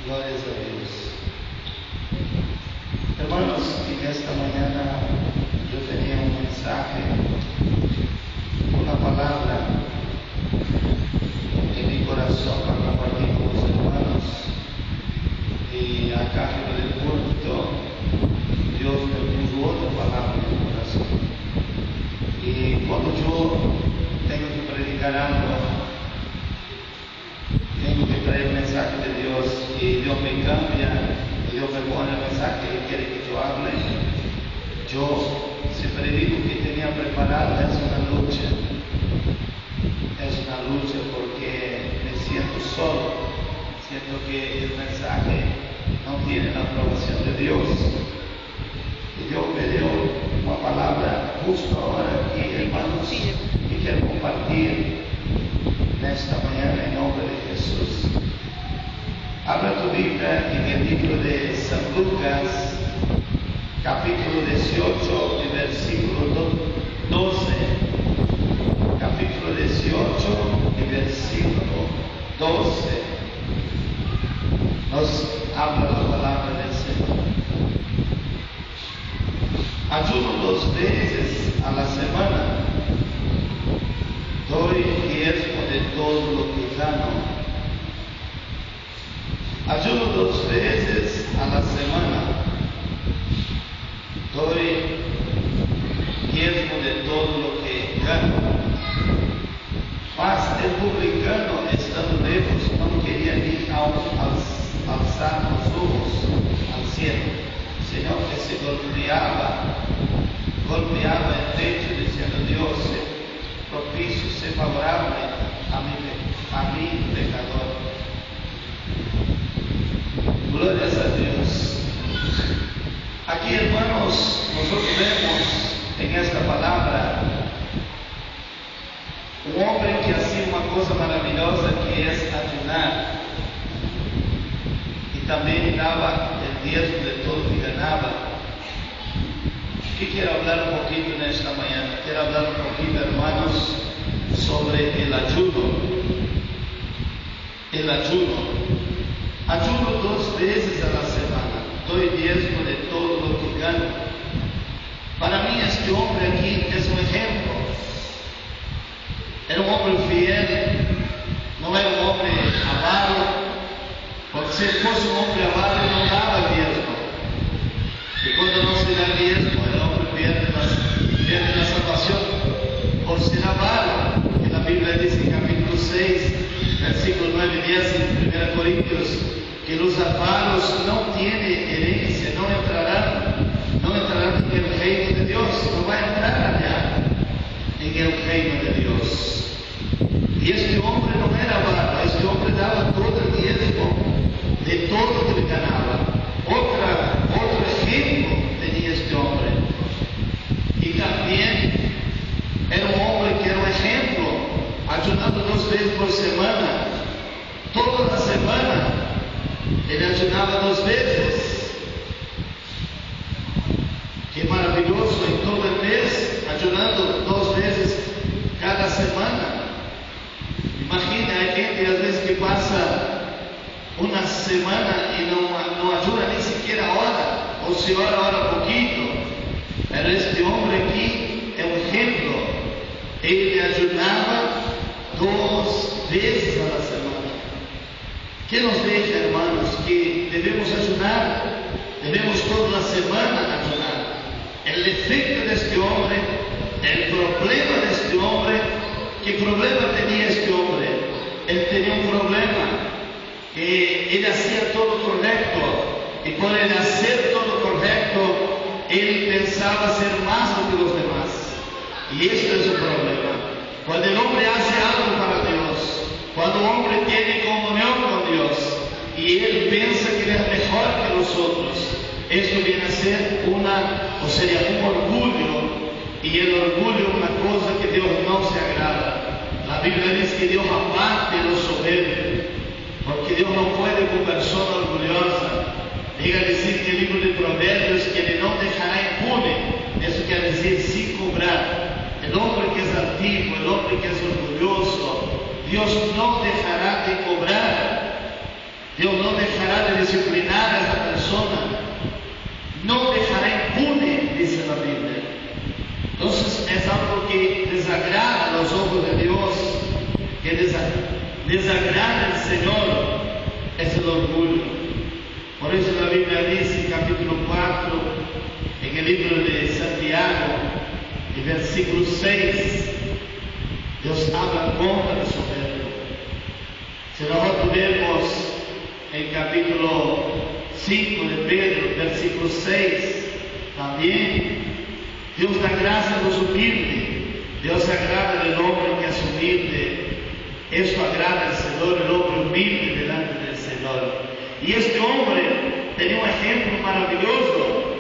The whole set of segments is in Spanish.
Glórias a Deus. Hermanos, en esta mañana yo tenía un mensaje, una palabra en mi corazón para compartir con los hermanos. Y acá en el culto, Dios me puso otra palabra en mi corazón. Y cuando yo tengo que predicar algo, tengo que traer el mensaje de Dios y Dios me cambia, y Dios me pone el mensaje que quiere que yo hable. Yo siempre digo que tenía preparado, es una lucha porque me siento solo, siento que el mensaje no tiene la aprobación de Dios. Y Dios me dio una palabra justo ahora aquí, hermanos, que quiero compartir en esta mañana en nombre de Jesús. Abra tu Biblia en el libro de San Lucas, capítulo 18 y versículo 12. Capítulo 18 y versículo 12. Nos habla la palabra del Señor. Ayuno 2 veces a la semana. Doy diezmo de todo lo que gano. Ayuno 2 veces a la semana. Doy diezmo de todo lo que gano. Mas el publicano, estando lejos, no quería ni alzar los ojos al cielo, sino que se golpeaba el techo diciendo: Dios, propicio, sé favorable a mí pecador. Glorias a Dios. Aquí, hermanos, nosotros vemos en esta palabra un hombre que hacía una cosa maravillosa, que es ayunar, y también daba el diezmo de todo lo que ganaba. ¿Qué quiero hablar un poquito en esta mañana? Quiero hablar un poquito, hermanos, sobre el ayuno. El ayuno. Ayuno 2 veces a la semana. Doy diezmo de todo lo que gano. Para mí este hombre aquí es un ejemplo. Era un hombre fiel, no era un hombre avaro, porque si fosse un hombre avaro no daba diezmo. Y cuando no se da diezmo, el hombre pierde la salvación por ser avaro. Que la Biblia dice en capítulo 6, versículos 9 y 10 en 1 Corintios, que los avaros no tienen herencia, no entrarán en el reino de Dios, no va a entrar allá en el reino de Dios. Y este hombre no era avaro, este hombre daba todo el diezmo de todo lo que ganaba. Otro ejemplo tenía este hombre. Y también era un hombre que era un ejemplo, ayunando 2 veces por semana. Toda la semana él ayunaba 2 veces. Qué maravilloso, en todo el mes, ayunando 2 veces cada semana. Imagina, hay gente a veces que pasa una semana y no ayuna ni siquiera hora, o si ora poquito. Pero este hombre aquí es un ejemplo. Él ayunaba 2 veces a la semana. ¿Qué nos deja, hermanos? Que debemos ayunar, debemos toda la semana ayunar. El efecto de este hombre, el problema de este hombre, ¿qué problema tenía este hombre? Él tenía un problema, que él hacía todo correcto, y por él hacer todo correcto, él pensaba ser más que los demás. Y esto es un problema. Cuando el hombre hace algo para Dios, cuando el hombre tiene comunión con Dios, y él piensa que es mejor que los otros, esto viene a ser un orgullo, y el orgullo es una cosa que Dios no se agrada. La Biblia dice que Dios aparte los soberbios, porque Dios no puede con persona orgullosa. Llega a decir que el libro de Proverbios que Él no dejará impune. Eso quiere decir sin cobrar. El hombre que es altivo, el hombre que es orgulloso, Dios no dejará de cobrar. Dios no dejará de disciplinar a esta persona, no dejará impune, dice la Biblia. Entonces es algo que desagrada a los ojos de Dios, que desagrada al Señor, es el orgullo. Por eso la Biblia dice, capítulo 4, en el libro de Santiago, el versículo 6, Dios habla contra el soberbio. Si nosotros vemos el capítulo 5 de Pedro, versículo 6, también Dios da gracia a los humildes, Dios agrada al hombre que es humilde. Esto agrada al Señor, el hombre humilde delante del Señor. Y este hombre tenía un ejemplo maravilloso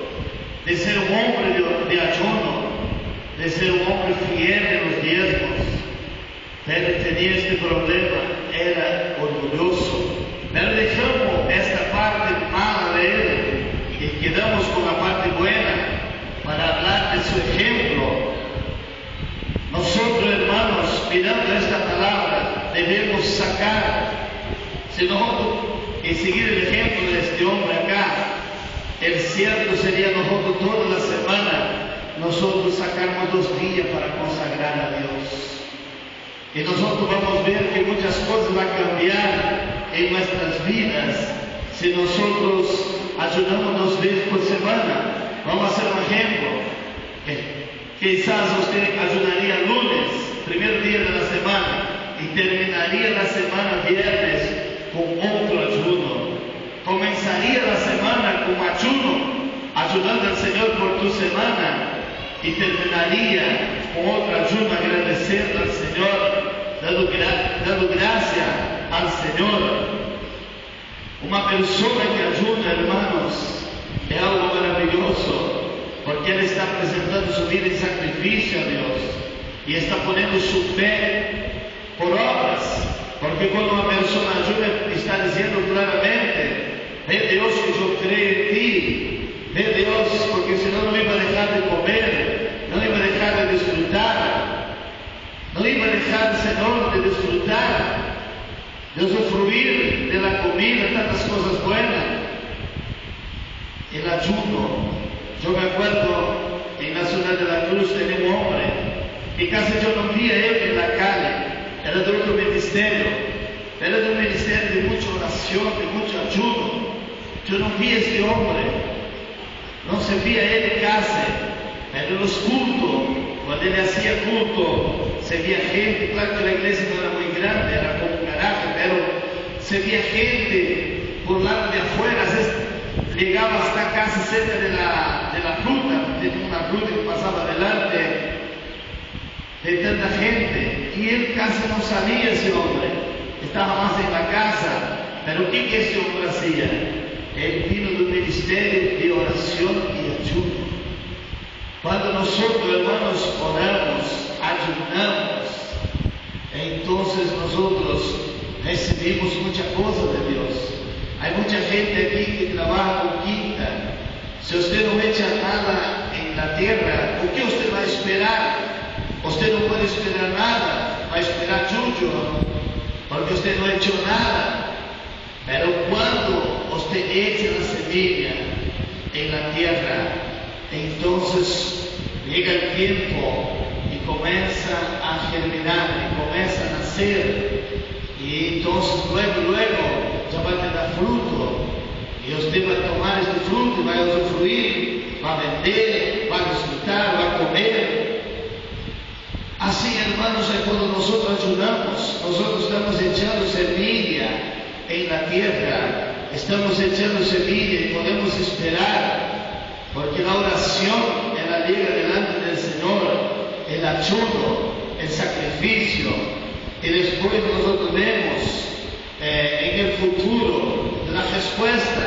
de ser un hombre de ayuno, de ser un hombre fiel en los diezmos. Pero tenía este problema, era orgulloso. Pero dejamos esta parte mala de él y quedamos con la parte buena para hablar de su ejemplo. Nosotros, hermanos, mirando esta palabra, debemos sacar, si nosotros, y seguir el ejemplo de este hombre acá, el cierto sería nosotros toda la semana, nosotros sacarnos 2 días para consagrar a Dios. Y nosotros vamos a ver que muchas cosas van a cambiar en nuestras vidas si nosotros ayunamos 2 veces por semana. Vamos a hacer un ejemplo. Quizás usted ayunaría lunes, primer día de la semana, y terminaría la semana viernes con otro ayuno. Comenzaría la semana con ayuno, ayudando al Señor por tu semana, y terminaría con otro ayuno, agradeciendo al Señor, dando gracia al Señor. Una persona que ayuna, hermanos, es algo maravilloso, porque él está presentando su vida en sacrificio a Dios y está poniendo su fe por obras, porque cuando una persona ayuda está diciendo claramente: ve Dios que yo creo en ti, ve Dios, porque si no, no iba a dejar de comer, no iba a dejar de disfrutar, no iba a dejar, Señor, de disfrutar, de usufruir de la comida, tantas cosas buenas. El ayuno. Yo me acuerdo en la ciudad de la Cruz tenía un hombre que casi yo no vi a él en la calle, era de otro ministerio, era de un ministerio de mucha oración, de mucho ayuno. Yo no vi a este hombre, no se veía a él en casa, pero en los cultos, cuando él hacía culto, se veía gente. Claro que la iglesia no era muy grande, era como un garaje, pero se veía gente por lado de afuera. Llegaba hasta casi cerca de la fruta, tenía una fruta que pasaba delante de tanta gente, y él casi no salía, ese hombre, estaba más en la casa. Pero ¿qué ese hombre hacía? Él vino de un ministerio de oración y ayuno. Cuando nosotros, hermanos, oramos, ayunamos, entonces nosotros recibimos muchas cosas de Dios. Hay mucha gente aquí que trabaja con quinta. Si usted no echa nada en la tierra, ¿por qué usted va a esperar? Usted no puede esperar nada, va a esperar chucho, porque usted no ha hecho nada. Pero cuando usted echa la semilla en la tierra, entonces llega el tiempo y comienza a germinar, y comienza a nacer, y entonces luego ya va a tener fruto, y usted va a tomar este fruto y va a usufruir, va a vender, va a disfrutar, va a comer. Así, hermanos, es cuando nosotros ayudamos, nosotros estamos echando semilla en la tierra, estamos echando semilla y podemos esperar, porque la oración es la llega delante del Señor, el ayuno, el sacrificio, y después nosotros vemos en el futuro la respuesta,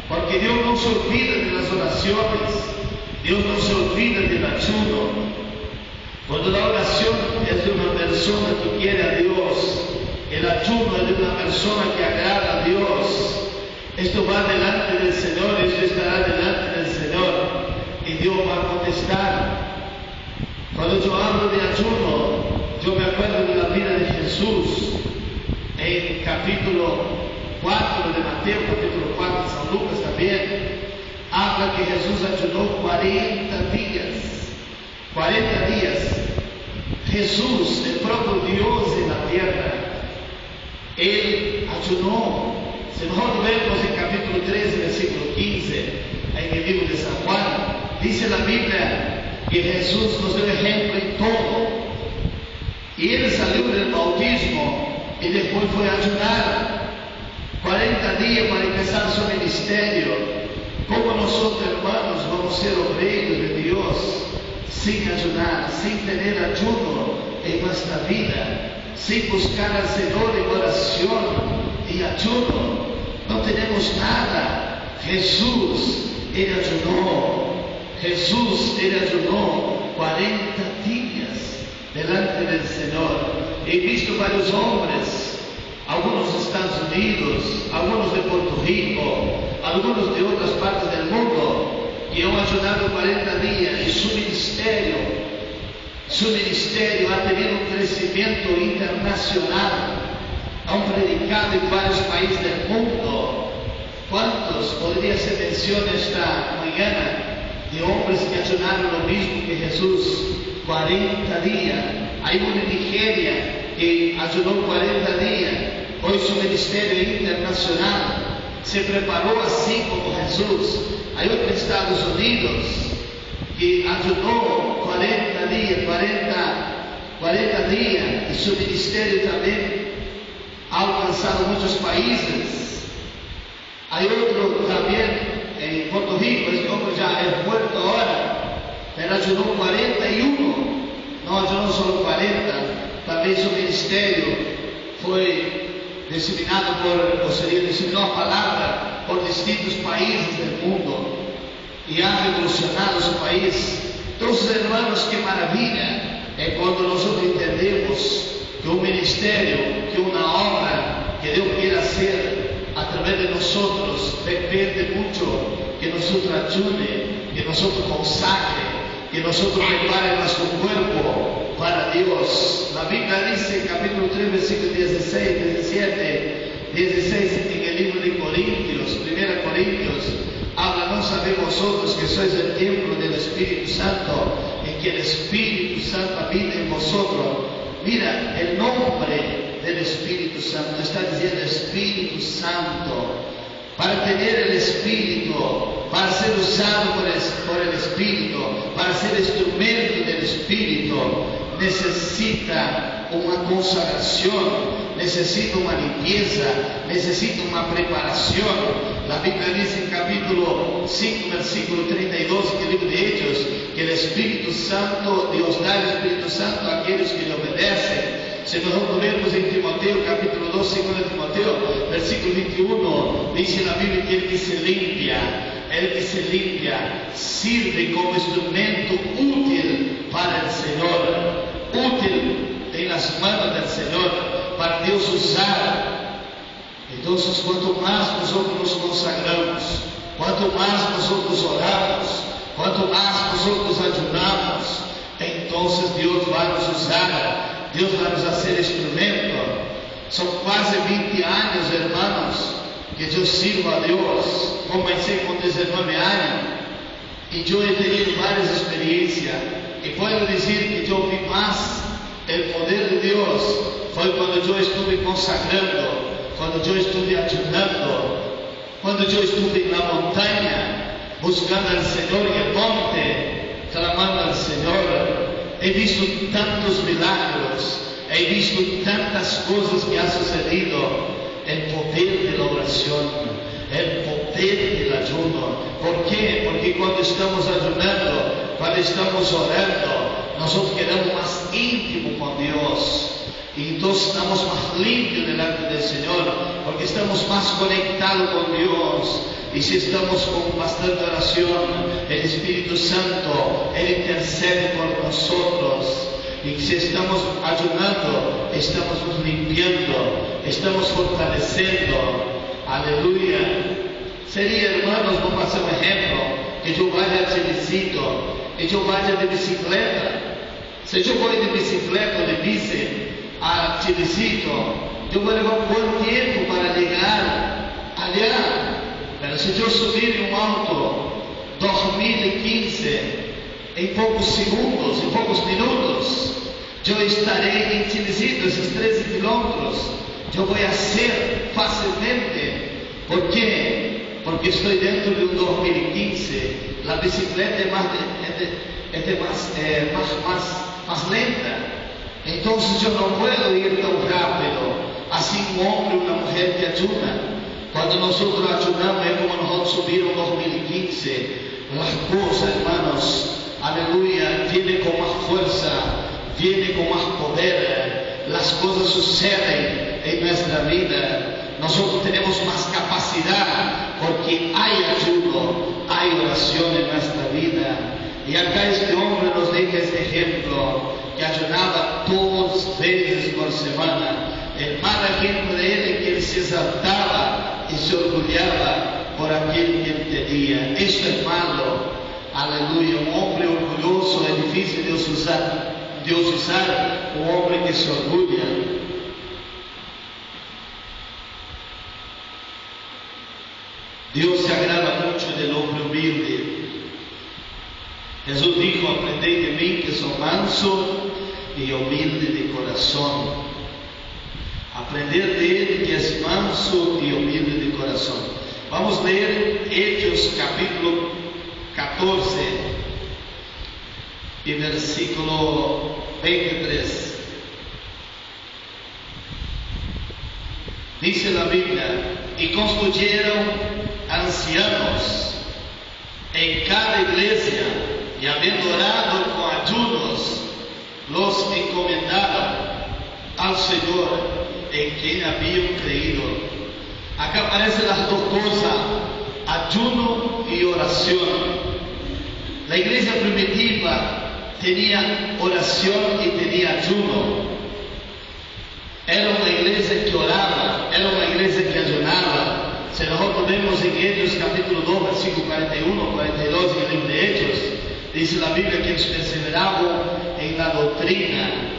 porque Dios no se olvida de las oraciones, Dios no se olvida del ayuno. Cuando la oración es de una persona que quiere a Dios, el ayuno es de una persona que agrada a Dios, esto va delante del Señor, esto estará delante del Señor, y Dios va a contestar. Cuando yo hablo de ayuno, yo me acuerdo de la vida de Jesús en capítulo 4 de Mateo, capítulo 4 de San Lucas también, habla que Jesús ayunó 40 días. 40 días. Jesús, el propio Dios en la tierra, Él ayunó. Si nosotros vemos en capítulo 3, versículo 15, en el libro de San Juan, dice la Biblia que Jesús nos dio ejemplo en todo. Y Él salió del bautismo y después fue a ayunar 40 días para empezar su ministerio. ¿Cómo nosotros, hermanos, vamos a ser obreros de Dios sin ayunar, sin tener ayuno en nuestra vida, sin buscar al Señor en oración y ayuno? No tenemos nada. Jesús, Él ayunó. Jesús, Él ayunó 40 días delante del Señor. He visto varios hombres, algunos de Estados Unidos, algunos de Puerto Rico, algunos de otras partes del mundo, que han ayunado 40 días y su ministerio ha tenido un crecimiento internacional. Han predicado en varios países del mundo. ¿Cuántos podría ser mención esta mañana de hombres que ayunaron lo mismo que Jesús? 40 días. Hay uno en Nigeria que ayunó 40 días. Hoy su ministerio internacional se preparó así como Jesús. Hay otro en Estados Unidos que ayunó 40 días y su ministerio también ha alcanzado muchos países. Hay otro también en Puerto Rico, este hombre ya es muerto ahora, pero ayunó 41, no ayunó solo 40, también su ministerio fue diseminado diseminó la palabra por distintos países del mundo y ha revolucionado su país. Entonces, hermanos, qué maravilla es cuando nosotros entendemos que un ministerio, que una obra que Dios quiere hacer a través de nosotros depende mucho que nosotros ayune, que nosotros consagre, que nosotros prepare nuestro cuerpo para Dios. La Biblia dice en capítulo 3, versículos 16 en el libro de Corintios, 1 Corintios, habla: no sabéis vosotros que sois el templo del Espíritu Santo, en que el Espíritu Santo habita en vosotros. Mira, el nombre del Espíritu Santo está diciendo Espíritu Santo. Para tener el Espíritu, para ser usado por el Espíritu, para ser instrumento del Espíritu, necesita una consagración, necesita una limpieza, necesita una preparación. La Biblia dice en capítulo 5, versículo 32, en el libro de Hechos, que el Espíritu Santo, Dios da el Espíritu Santo a aquellos que le obedecen. Si nosotros vemos en Timoteo, capítulo 2, 2 Timoteo, versículo 21, dice la Biblia que el que se limpia, sirve como instrumento útil para el Señor, útil en las manos del Señor, para Dios usar. Entonces, cuanto más nosotros nos consagramos, cuanto más nosotros oramos, cuanto más nosotros ayunamos, entonces Dios va a nos usar. Dios va a hacer instrumento. Son casi 20 años, hermanos, que yo sirvo a Dios. Comencé con 19 años y yo he tenido varias experiencias. Y puedo decir que yo vi más el poder de Dios fue cuando yo estuve consagrando, cuando yo estuve ayunando, cuando yo estuve en la montaña buscando al Señor en el monte, clamando al Señor. He visto tantos milagros, he visto tantas cosas que han sucedido. El poder de la oración, el poder del ayuno. ¿Por qué? Porque cuando estamos ayunando, cuando estamos orando, nosotros quedamos más íntimos con Dios. Y entonces estamos más limpios delante del Señor, porque estamos más conectados con Dios. Y si estamos con bastante oración, el Espíritu Santo, Él intercede por nosotros. Y si estamos ayunando, estamos nos limpiando, estamos fortaleciendo. Aleluya. Sería, hermanos, vamos a hacer un ejemplo, que yo vaya a Chilecito, que yo vaya de bicicleta. Si yo voy de bicicleta o de bici a Chilecito, yo voy a llevar un buen tiempo para llegar. se yo subir en un auto 2015 en pocos segundos, en pocos minutos, yo estaré en Chilecito, esos 13 kilómetros, yo voy a hacer fácilmente. ¿Por qué? Porque estoy dentro de un 2015, la bicicleta es más lenta, entonces yo no puedo ir tan rápido. Así un hombre o una mujer que ayuna, cuando nosotros ayunamos es como nosotros subimos 2015, las cosas, hermanos, aleluya, viene con más fuerza, viene con más poder, las cosas suceden en nuestra vida. Nosotros tenemos más capacidad porque hay ayuno, hay oración en nuestra vida. Y acá este hombre nos deja este ejemplo, que ayunaba 2 veces por semana. El mal ejemplo de él es que él se exaltaba y se orgullaba por aquel que él tenía. Esto es malo, aleluya. Un hombre orgulloso es difícil Dios usar un hombre que se orgulla. Dios se agrada mucho del hombre humilde. Jesús dijo: aprended de mí que soy manso y humilde de corazón. Aprender de él que es manso y humilde de corazón. Vamos a leer Hechos capítulo 14 y versículo 23. Dice la Biblia: y construyeron ancianos en cada iglesia, y habiendo orado con ayunos, los encomendaron al Señor en quien habían creído. Acá aparecen las dos cosas, ayuno y oración. La iglesia primitiva tenía oración y tenía ayuno. Era una iglesia que oraba, era una iglesia que ayunaba. Si nosotros vemos en Hechos capítulo 2, versículo 41, 42, en el libro de Hechos, dice la Biblia que ellos perseveraban en la doctrina,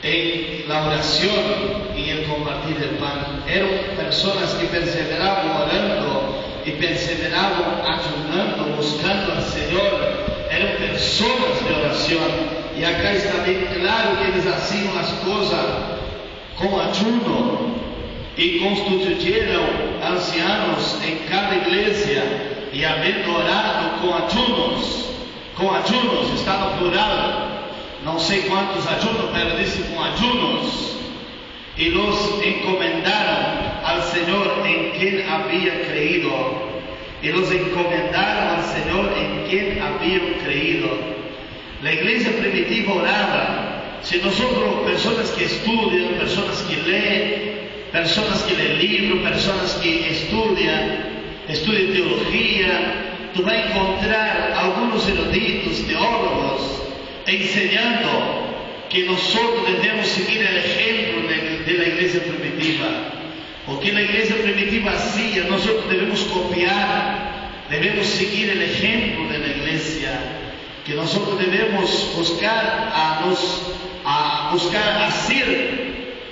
en la oración y en el compartir el pan. Eran personas que perseveraban orando y perseveraban ayunando, buscando al Señor. Eran personas de oración. Y acá está bien claro que ellos hacían las cosas con ayuno y constituyeron ancianos en cada iglesia, y habiendo orado con ayunos, está en plural. No sé cuántos ayunos, pero dice con ayunos, y los encomendaron al Señor en quien había creído. Y los encomendaron al Señor en quien habían creído. La iglesia primitiva oraba. Si nosotros, personas que estudian, personas que leen libros, personas que estudian teología, tú vas a encontrar algunos eruditos, teólogos, enseñando que nosotros debemos seguir el ejemplo de la iglesia primitiva. Porque la iglesia primitiva hacía, nosotros debemos copiar, debemos seguir el ejemplo de la iglesia, que nosotros debemos buscar hacer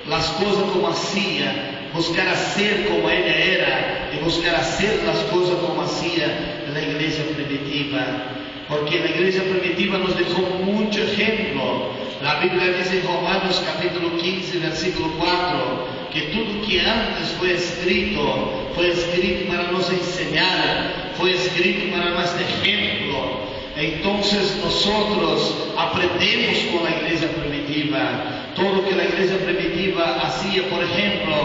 las cosas como hacía, buscar hacer como ella era, y buscar hacer las cosas como hacía la iglesia primitiva. Porque la iglesia primitiva nos dejó mucho ejemplo. La Biblia dice en Romanos capítulo 15, versículo 4, que todo que antes fue escrito para nos enseñar, fue escrito para nuestro ejemplo. Entonces nosotros aprendemos con la iglesia primitiva. Todo lo que la iglesia primitiva hacía, por ejemplo,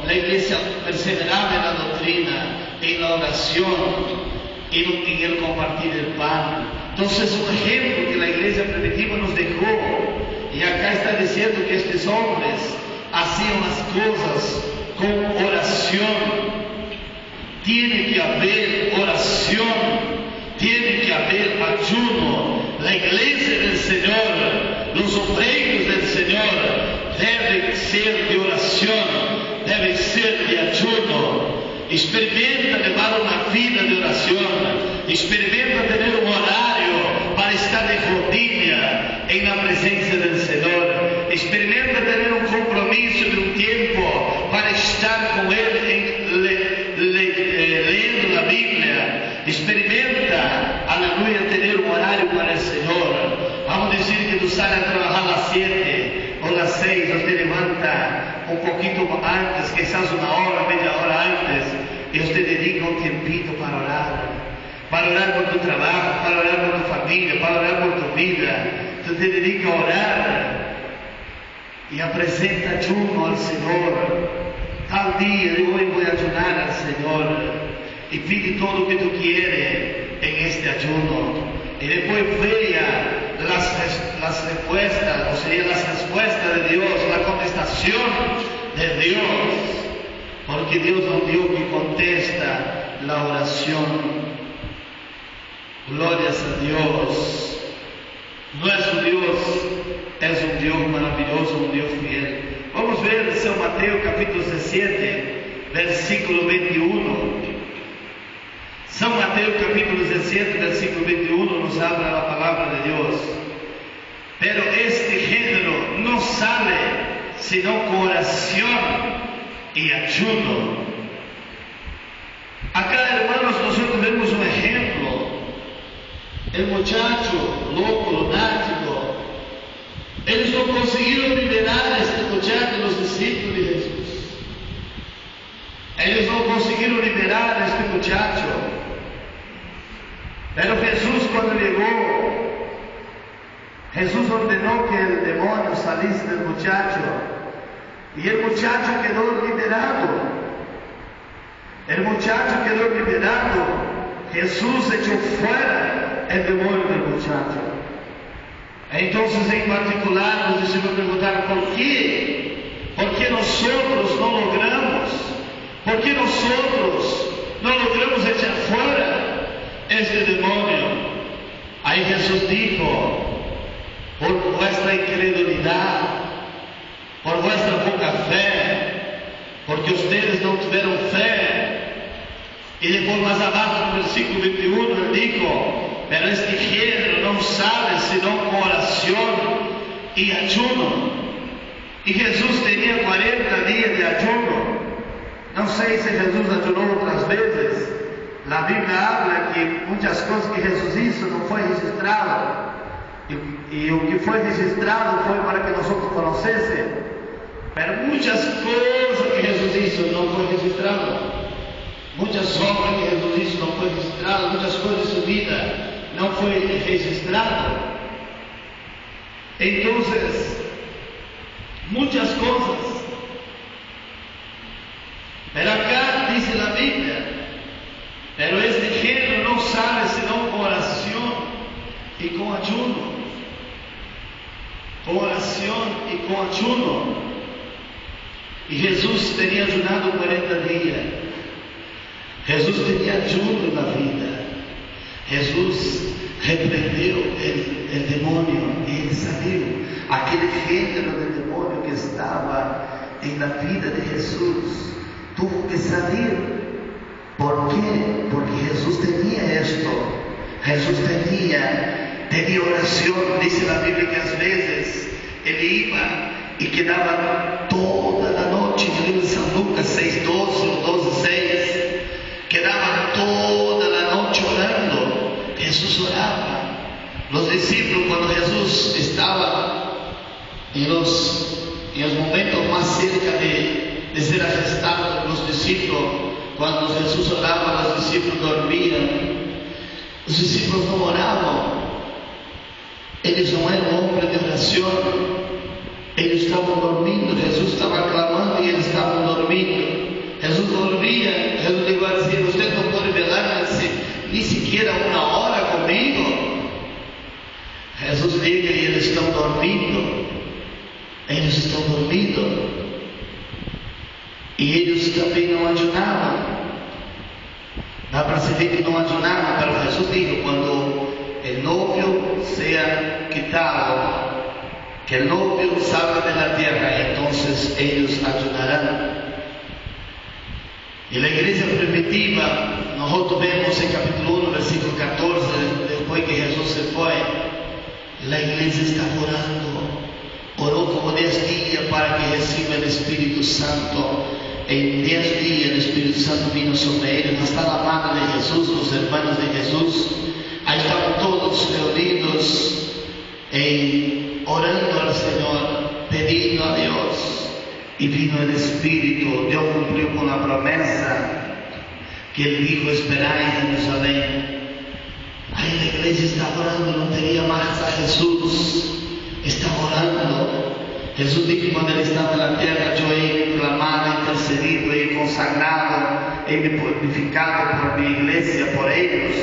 la iglesia perseveraba en la doctrina, en la oración, en el compartir el pan. Entonces es un ejemplo que la iglesia primitiva nos dejó. Y acá está diciendo que estos hombres hacían las cosas con oración. Tiene que haber oración, tiene que haber ayuno. La iglesia del Señor, los obreros del Señor deben ser de oración, deben ser de ayuno. Experimenta llevar una vida de oración, experimenta tener un horario para estar de rodilla en la presencia del Señor, experimenta tener un compromiso de un tiempo para estar con Él leyendo la Biblia, tú sales a trabajar a las 7 o las 6, usted levanta un poquito antes, quizás una hora, media hora antes, y usted dedica un tiempito para orar por tu trabajo, para orar por tu familia, para orar por tu vida. Tú te dedicas a orar y presenta ayuno al Señor. Tal día de hoy voy a ayunar al Señor y pide todo lo que tú quieres en este ayuno. Y después vea las respuestas, o sea, las respuestas de Dios, la contestación de Dios, porque Dios es un Dios que contesta la oración. Glorias a Dios. Nuestro Dios es un Dios maravilloso, un Dios fiel. Vamos a ver San Mateo capítulo 17, versículo 21. San Mateo capítulo 17, versículo 21 nos habla la palabra de Dios. Pero este género no sale sino con oración y ayuno. Acá, hermanos, nosotros vemos un ejemplo. El muchacho loco, lunático, ellos no consiguieron liberar a este muchacho, los discípulos de Jesús. Ellos no consiguieron liberar a este muchacho. Pero Jesús, cuando llegó, Jesús ordenó que el demonio saliese del muchacho y el muchacho quedó liberado. El muchacho quedó liberado. Jesús echó fuera el demonio del muchacho. Entonces, en particular, los discípulos preguntaron: ¿por qué? ¿Por qué nosotros no logramos? ¿Por qué nosotros no logramos echar fuera este demonio? Ahí Jesús dijo: por vuestra incredulidad, por vuestra poca fe, porque ustedes no tuvieron fe. Y después más abajo, en el versículo 21, él dijo: pero este género no sale sino con oración y ayuno. Y Jesús tenía 40 días de ayuno. No sé si Jesús ayunó otras veces. La Biblia habla que muchas cosas que Jesús hizo no fue registrado. Y lo que fue registrado fue para que nosotros conociésemos. Pero muchas cosas que Jesús hizo no fue registrado. Muchas obras que Jesús hizo no fue registrado, muchas cosas de su vida no fue registrado. Entonces, muchas cosas. Pero acá dice la Biblia: pero este género no sale sino con oración y con ayuno. Con oración y con ayuno. Y Jesús tenía ayunado 40 días. Jesús tenía ayuno en la vida. Jesús reprendió el demonio y él salió. Aquel género del demonio que estaba en la vida de Jesús tuvo que salir. ¿Por qué? Porque Jesús tenía esto. Jesús tenía oración. Dice la Biblia que a veces él iba y quedaba toda la noche. En San Lucas 6:12 o 12:6. Quedaban toda la noche orando. Jesús oraba. Los discípulos, cuando Jesús estaba en los momentos más cerca de ser arrestado, los discípulos, cuando Jesús oraba, los discípulos dormían. Los discípulos no oraban. Ellos no eran hombres de oración. Ellos estaban dormindo. Jesús estaba clamando y ellos estaban dormindo. Jesús dormía. Jesús llegó a decir: usted no puede velarse ni siquiera una hora conmigo. Jesús llega y ellos están dormindo. Ellos están dormidos. Y ellos también no ayunaban. Da para saber que no ayunaban, pero Jesús dijo: cuando el novio sea quitado, que el novio salga de la tierra, entonces ellos ayunarán. Y la iglesia primitiva, nosotros vemos en capítulo 1, versículo 14, después que Jesús se fue, la iglesia está orando. Oró como 10 días para que reciba el Espíritu Santo. En 10 días el Espíritu Santo vino sobre ellos. Está la mano de Jesús, los hermanos de Jesús. Ahí estaban todos reunidos en orando al Señor, pidiendo a Dios. Y vino el Espíritu, Dios cumplió con la promesa que Él dijo: esperar en Jerusalén. Ahí la iglesia está orando, no tenía más a Jesús, está orando. Jesús dijo cuando Él estaba en la tierra: yo he clamado, intercedido, he consagrado, he purificado por mi iglesia, por ellos.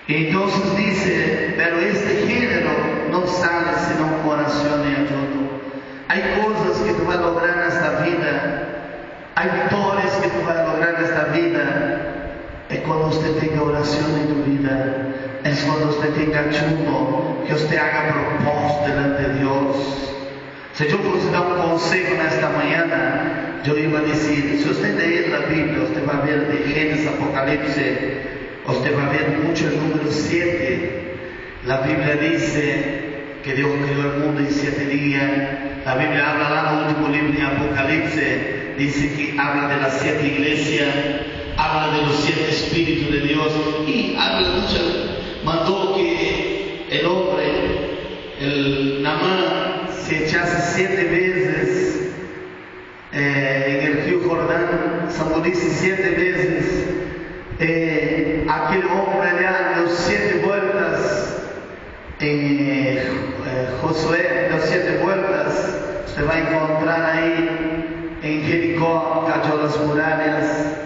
Y entonces dice: pero este género no sale sino con oración y ayuno. Hay cosas que tú vas a lograr en esta vida, hay victorias que tú vas a lograr en esta vida. Es cuando usted tenga oración en tu vida, es cuando usted tenga ayuno, que usted haga propósito delante de Dios. Si yo fuese dar un consejo en esta mañana, yo iba a decir: si usted lee la Biblia, usted va a ver de Génesis, Apocalipsis, usted va a ver mucho el número 7. La Biblia dice que Dios creó el mundo en 7 días. La Biblia habla en el último libro de Apocalipsis, dice que habla de las 7 iglesias, habla de los 7 espíritus de Dios y habla mucho. Mandó que el hombre, el Naamán, se echase 7 veces en el río Jordán, zambullirse 7 veces. Aquel hombre allá dio 7 vueltas en Josué, dio 7 vueltas. Usted va a encontrar ahí en Jericó, cayó las murallas.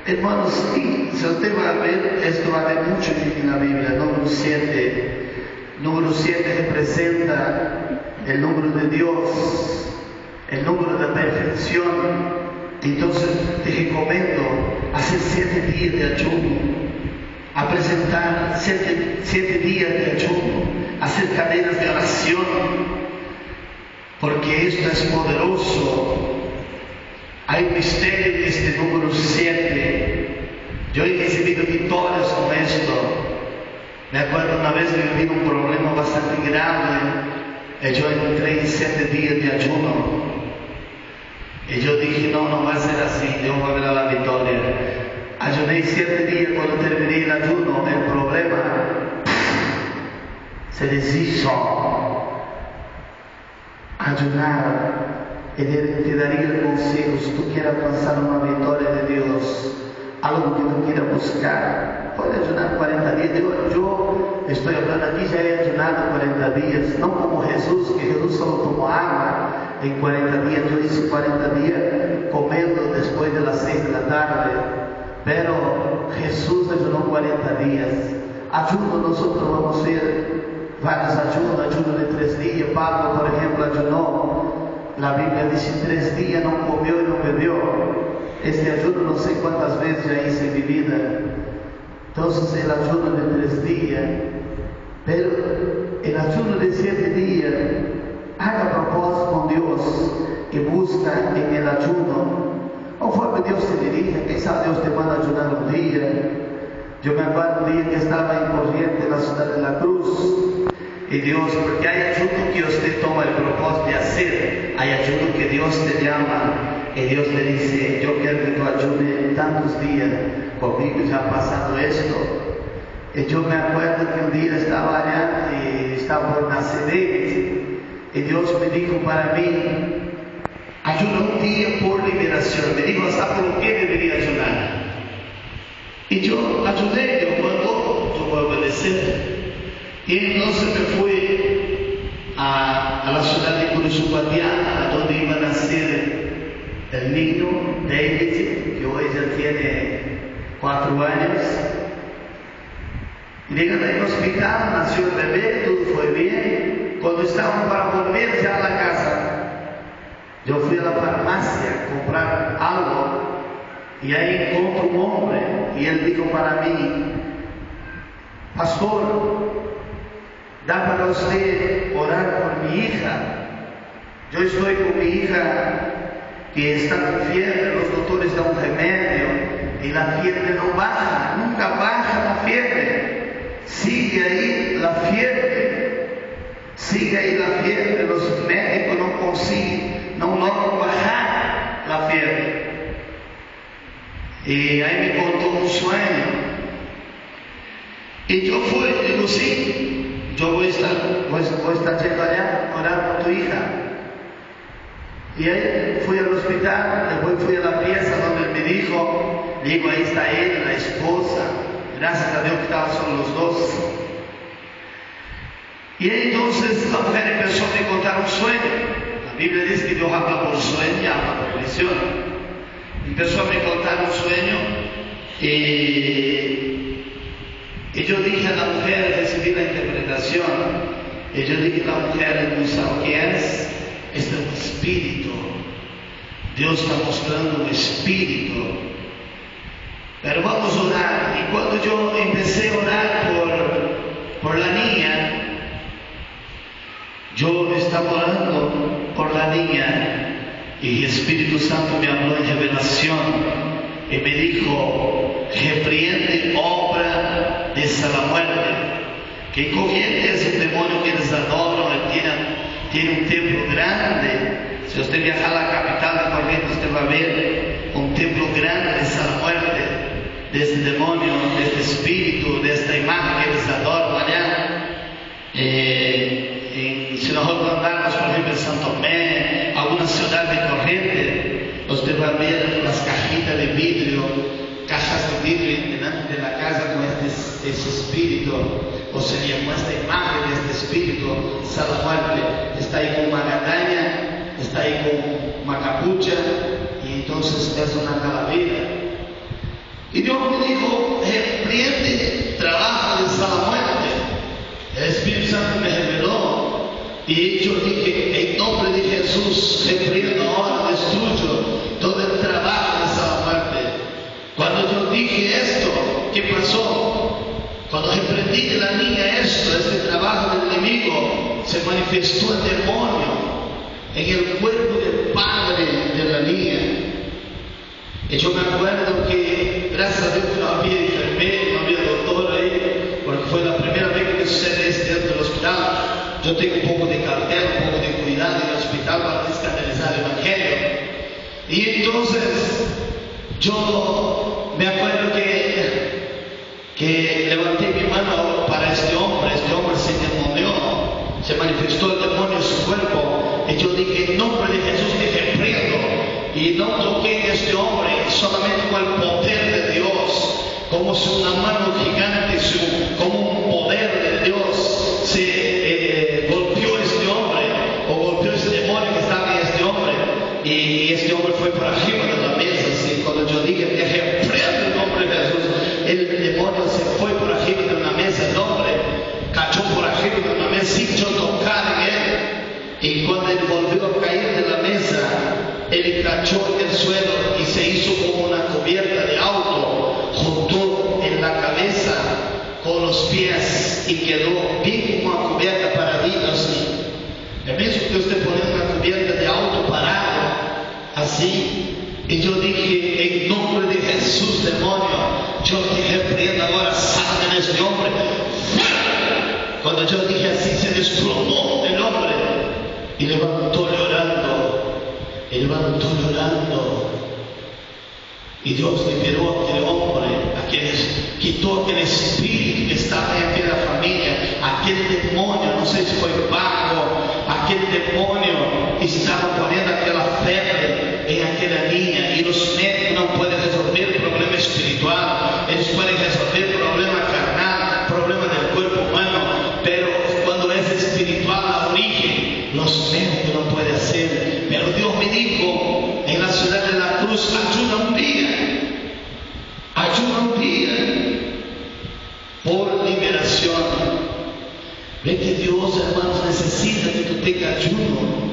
Hermanos, si usted va a ver, esto va a ver mucho en la Biblia. Número 7. Número 7 representa el número de Dios, el número de perfección. Entonces te recomiendo hacer 7 días de ayuno, a presentar 7 días de ayuno, hacer cadenas de oración, porque esto es poderoso. Hay misterio en este número 7. Yo he recibido victorias con esto. Me acuerdo una vez que viví un problema bastante grave y yo entré en 7 días de ayuno. Y yo dije: no va a ser así, Dios va a ver la victoria. Ayuné 7 días. Cuando terminé el ayuno, el problema se deshizo. Ayunar. Y te daría el consejo: si tú quieres alcanzar una victoria de Dios, algo que tú quieras buscar, puedes ayunar 40 días. Yo estoy hablando aquí, ya he ayunado 40 días, no como Jesús, que Jesús solo tomó agua en 40 días. Yo hice 40 días comiendo después de las 6 de la tarde, pero Jesús ayunó 40 días. Ayuno, nosotros vamos a ver varios ayunos, ayuno de 3 días. Pablo, por ejemplo, ayunó. La Biblia dice 3 días no comió y no bebió. Este ayuno no sé cuántas veces ya hice en mi vida. Entonces el ayuno de 3 días, pero el ayuno de 7 días, haga propósito con Dios y busca en el ayuno, conforme Dios te dirige. Quizá Dios te manda a ayunar un día. Yo me acuerdo un día que estaba en Corrientes, en la ciudad de la Cruz. Y Dios, porque hay ayuno que usted toma el propósito de hacer, hay ayuno que Dios te llama y Dios te dice: yo quiero que tú ayunes tantos días conmigo, ya ha pasado esto. Y yo me acuerdo que un día estaba allá y estaba por Nazaret y Dios me dijo para mí: ayuna un día por liberación. Me dijo: ¿sabes por qué debería ayunar? Y yo ayuné, yo voy a obedecer. Y entonces me fui a la ciudad de Curuzupatiana, donde iba a nacer el niño David, que hoy ya tiene 4 años. Y llegué al hospital, nació el bebé, todo fue bien. Cuando estaban para volver ya a la casa, yo fui a la farmacia a comprar algo y ahí encontré un hombre y él dijo para mí: pastor, ¿da para usted orar por mi hija? Yo estoy con mi hija que está con fiebre, los doctores dan un remedio y la fiebre no baja, nunca baja la fiebre. Sigue ahí la fiebre, los médicos no consiguen, no logran bajar la fiebre. Y ahí me contó un sueño. Y yo fui, digo: sí, yo voy a estar yendo allá a orar por tu hija. Y ahí fui al hospital, después fui a la pieza donde él me dijo, ahí está él, la esposa, gracias a Dios que estaban solo los dos. Y ahí entonces la mujer empezó a me contar un sueño. La Biblia dice que Dios habla por sueño y habla por visión. Empezó a me contar un sueño y yo dije a la mujer, recibí la interpretación, y yo dije a la mujer, no sabe qué es un espíritu. Dios está mostrando un espíritu. Pero vamos a orar. Y cuando yo empecé a orar por la niña, yo estaba orando por la niña y el Espíritu Santo me habló en revelación y me dijo, repreende obra de la muerte, que corriente es el demonio que les adoran. Tiene un templo grande. Si usted viaja a la capital de Corrientes, usted va a ver un templo grande de esa muerte, de este demonio, de este espíritu, de esta imagen que les adoran allá. Si nosotros andamos, por ejemplo, en Santo Tomé, alguna ciudad de Corrientes, usted va a ver las cajitas de vidrio, cajas de vidrio delante de la casa con este espíritu, o sería con esta imagen de este espíritu, la muerte. Está ahí con una gadaña, está ahí con una capucha, y entonces es una calavera. Y Dios me dijo, reprende trabajo de la muerte. El Espíritu Santo me reveló. Y yo dije, en nombre de Jesús, reprendo ahora, destruyo todo el trabajo de esa muerte. Cuando yo dije esto, ¿qué pasó? Cuando reprendí de la niña este trabajo del enemigo, se manifestó el demonio en el cuerpo del padre de la niña. Y yo me acuerdo que, gracias a Dios, no había enfermero, no había doctor ahí, porque fue la primera vez que sucede esto dentro del hospital. Yo tengo un poco de cautela, un poco de cuidado en el hospital para escandalizar el Evangelio. Y entonces, yo me acuerdo que levanté mi mano para este hombre se endemonió, se manifestó el demonio en su cuerpo, y yo dije, en nombre de Jesús te reprendo, y no toqué a este hombre, solamente con el poder de Dios, como si una mano gigante, como un poder de Dios se golpeó a este hombre, o golpeó ese demonio que estaba en este hombre, y este hombre fue por arriba de la mesa. Así, cuando yo dije, te reprendo en nombre de Jesús, el demonio se fue por arriba de una mesa, el hombre cayó por arriba de una mesa sin yo tocar en él, y cuando él volvió a caer de la mesa, él cayó en el suelo y se hizo como una cubierta de auto, juntó en la cabeza con los pies y quedó bien como una cubierta paradita así. Es mismo que usted pone una cubierta de auto parado, así. Y yo dije, en nombre de Jesús, demonio, yo te reprendo ahora, salga de este hombre. ¡Fuera! Cuando yo dije así, se desplomó el hombre y levantó llorando, y Dios liberó a aquel hombre, quitó aquel espíritu que estaba en aquella familia, aquel demonio, no sé si fue vago, aquel demonio estaba poniendo aquella febre en aquella niña, y los médicos no pueden resolver el problema espiritual, ellos pueden resolver el problema carnal, el problema del cuerpo humano, pero cuando es espiritual la origen, los médicos no pueden hacer. Pero Dios me dijo, en la ciudad de la cruz, ayuda un día, por liberación. Ve que Dios, hermanos, necesita que tú tengas ayuno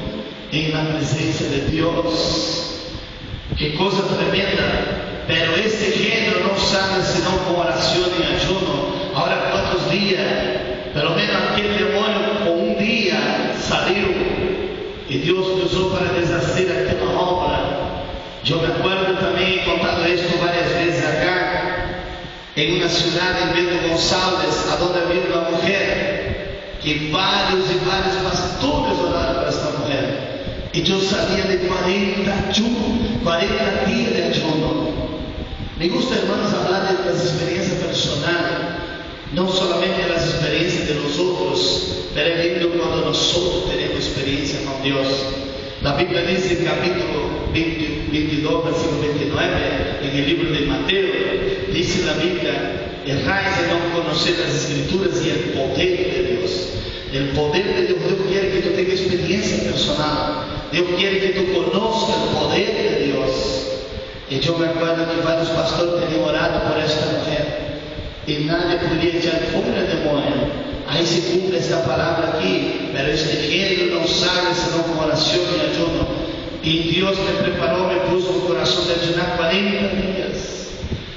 en la presencia de Dios. Qué cosa tremenda. Pero este género no sale sino con oración y ayuno. Ahora, ¿cuántos días? Pero menos aquel demonio con un día salió, y Dios me usó para deshacer aquella obra. Yo me acuerdo también, he contado esto varias veces acá, en una ciudad en Bento González, a donde había una mujer, que varios y varios pastores oraron para esta mujer. Y yo salía de 40 días de ayuno. Me gusta, hermanos, hablar de las experiencias personales, no solamente de las experiencias de los otros, con Dios. La Biblia dice en capítulo 22, versículo 29, en el libro de Mateo, dice la Biblia: erráis en no conocer las Escrituras y el poder de Dios. El poder de Dios, Dios quiere que tú tengas experiencia personal. Dios quiere que tú conozcas el poder de Dios. Y yo me acuerdo que varios pastores tenían orado por esta mujer y nadie podía echar fuera el demonio. Ahí se cumple esta palabra aquí, pero este género no sale sino con oración y ayuno. Y Dios me preparó, me puso un corazón de ayunar 40 días.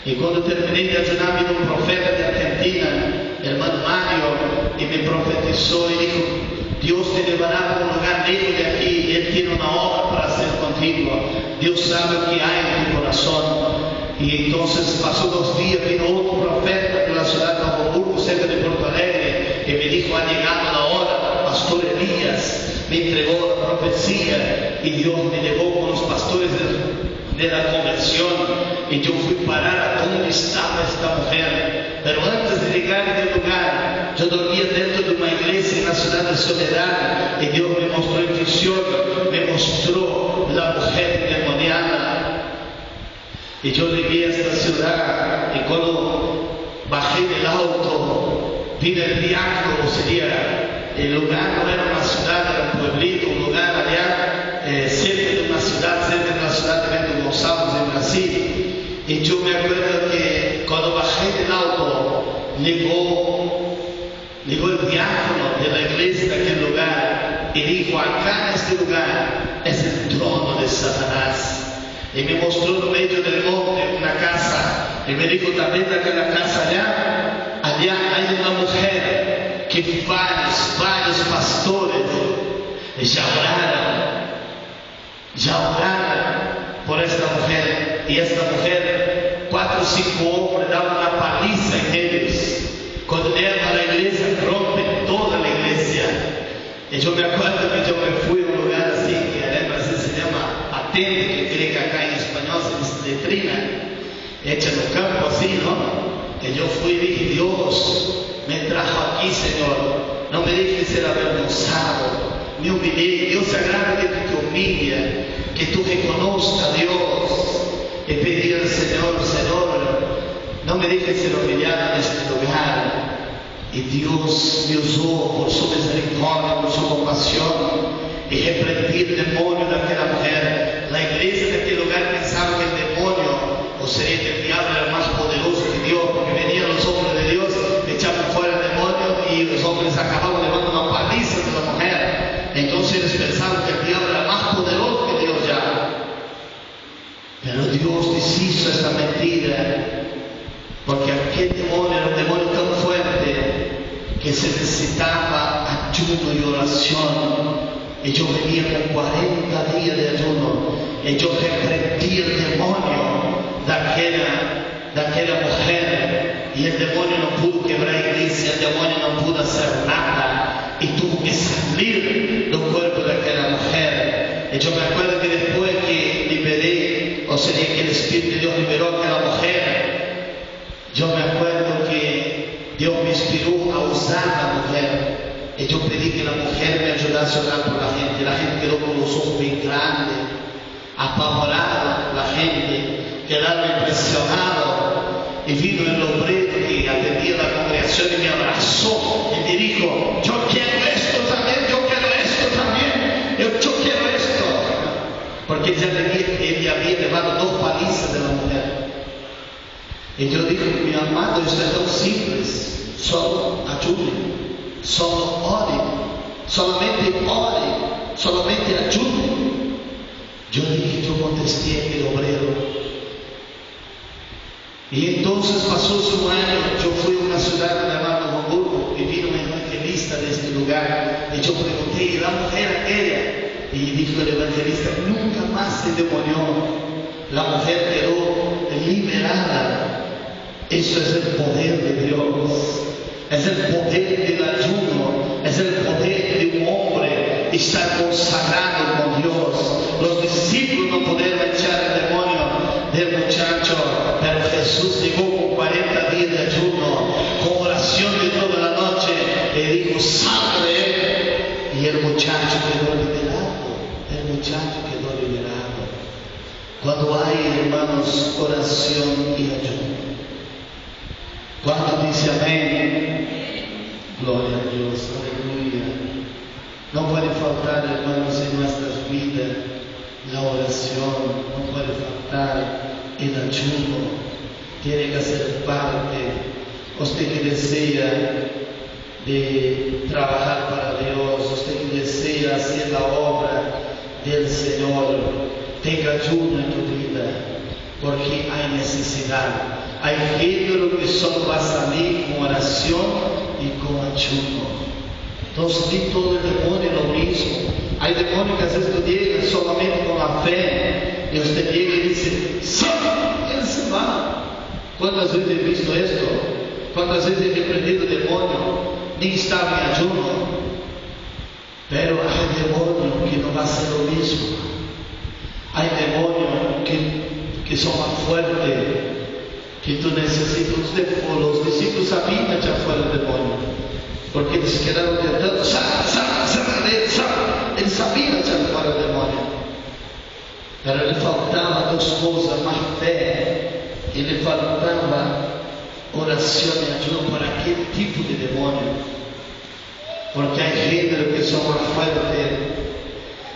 Y cuando terminé de ayunar, vino un profeta de Argentina, hermano Mario, y me profetizó y dijo: Dios te llevará a un lugar lejos de aquí, y Él tiene una obra para hacer contigo. Dios sabe lo que hay en tu corazón. Y entonces pasó 2 días, vino otro profeta de la ciudad de Hamburgo, cerca de Porto Alegre, que me dijo: ha llegado la hora. Pastor Elías me entregó la profecía y Dios me llevó con los pastores de la conversión, y yo fui parar a donde estaba esta mujer. Pero antes de llegar a aquel lugar, yo dormía dentro de una iglesia en la ciudad de Soledad, y Dios me mostró en visión, me mostró la mujer endemoniada. Y yo llegué a esta ciudad, y cuando bajé del auto, vine el diácono, sería el lugar, no era una ciudad, era un pueblito, un lugar allá, cerca de una ciudad, cerca de la ciudad de Bento Gonçalves, en Brasil. Y yo me acuerdo que cuando bajé del auto, llegó el diácono de la iglesia de aquel lugar y dijo: acá en este lugar es el trono de Satanás. Y me mostró en medio del monte una casa, y me dijo: también de aquella casa allá hay una mujer que varios pastores ya oraron por esta mujer, y esta mujer, 4 o 5 hombres daban una paliza en ellos. Cuando llegan a la iglesia, rompen toda la iglesia. Y yo me acuerdo que yo me fui a un lugar así, que allá en Brasil se llama Atene, que creo que acá en español se dice letrina, hecha en un campo así, ¿no? Que yo fui y dije: Dios me trajo aquí, Señor, no me dejes ser avergonzado. Me humillé. Dios se agrada que tú te humilles, que tú reconozcas a Dios. Y pedí al Señor: no me dejes ser humillado en este lugar. Y Dios me usó por su misericordia, por su compasión, y reprendí el demonio de aquella mujer. La iglesia de aquel lugar pensaba que el demonio, o sería que el diablo era más poderoso que Dios, porque venían los hombres de Dios, echaban fuera el demonio y los hombres acababan llevando una paliza de la mujer. Entonces ellos pensaban que el diablo era más poderoso que Dios ya. Pero Dios deshizo esta mentira, porque aquel demonio era un demonio tan fuerte que se necesitaba ayuno y oración. Y yo venía con 40 días de ayuno, y yo reprendí el demonio de aquella mujer, y el demonio no pudo quebrar la iglesia, el demonio no pudo hacer nada, y tuvo que salir del cuerpo de aquella mujer. Y yo me acuerdo que después que liberé, o sea, que el Espíritu de Dios liberó a aquella mujer, yo me acuerdo que Dios me inspiró a usar a la mujer. Y yo pedí que la mujer me ayudase a orar por la gente. La gente quedó con los ojos bien grandes, apavorada, la gente quedaron impresionados. Y vino el obrero que atendía la congregación y me abrazó y me dijo: yo quiero esto también, yo quiero esto también, yo quiero esto. Porque él ya había llevado 2 palizas de la mujer. Y yo dije: mi amado, esto es tan simple, solo ayude. Solo ore, solamente ayude. Yo dije: yo contesté aquel obrero. Y entonces pasó un año, yo fui a una ciudad llamada Hamburgo y vino un evangelista de este lugar. Y yo pregunté: ¿y la mujer aquella? Y dijo el evangelista: nunca más se endemonió. La mujer quedó liberada. Eso es el poder de Dios. Es el poder del ayuno, es el poder de un hombre estar consagrado con Dios. Los discípulos no pudieron echar el demonio del muchacho, pero Jesús llegó con 40 días de ayuno, con oración de toda la noche, y dijo: salga de él. Y el muchacho quedó liberado. hermanos, oración y ayuno. ¿Cuánto dice amén? Gloria a Dios, aleluya. No puede faltar, hermanos, en nuestras vidas la oración, no puede faltar el ayuno. Tiene que ser parte. Usted que desea de trabajar para Dios, usted que desea hacer la obra del Señor, tenga ayuno en tu vida, porque hay necesidad. Hay género que solo va a salir con oración y con ayuno. Entonces, ni todo el demonio es lo mismo. Hay demonios que a veces no llegan solamente con la fe, y usted llega y dice, ¡sí! Él se va. ¿Cuántas veces he visto esto? ¿Cuántas veces he reprendido demonio? Ni estaba en ayuno. Pero hay demonio que no va a ser lo mismo. Hay demonios que son más fuertes, que tú necesitas. Los discípulos sabían echar fuera el demonio, porque eles quedaron tentando, ele sabia echar fuera el demonio, pero lhe faltava duas coisas: mais fé, e lhe faltava oração e ayuno para aquele tipo de demônio, porque há gênero que são mais fuertes,